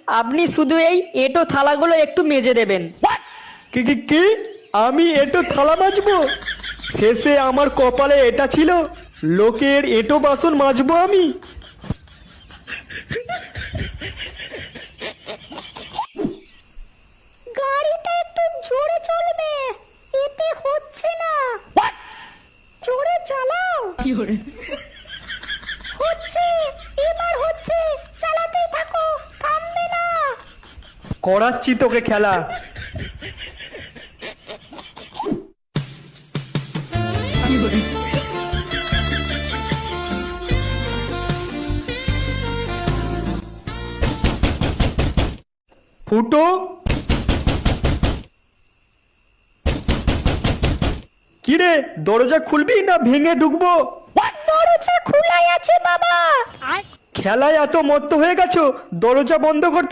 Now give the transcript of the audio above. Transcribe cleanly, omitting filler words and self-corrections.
আপনি শুধু এই এঁটো থালাগুলো একটু মেজে দেবেন। কি কি কি? আমি এঁটো থালা মাজবো? শেষে আমার কপালে এটা ছিল, লোকের এঁটো বাসন মাজবো আমি? গাড়িটা একটু জোরে চলবে, এতে হচ্ছে না। জোরে চালাও। হচ্ছে, এবার হচ্ছে, চালাতেই থাকো, থামবে না। করাচ্ছি তোকে খেলা। ফুটো, কিরে দরজা খুলবি না ভেঙে ঢুকবো? দরজা খোলাই আছে বাবা। খেলায় এত মত্ত হয়ে গেছো, দরজা বন্ধ করতে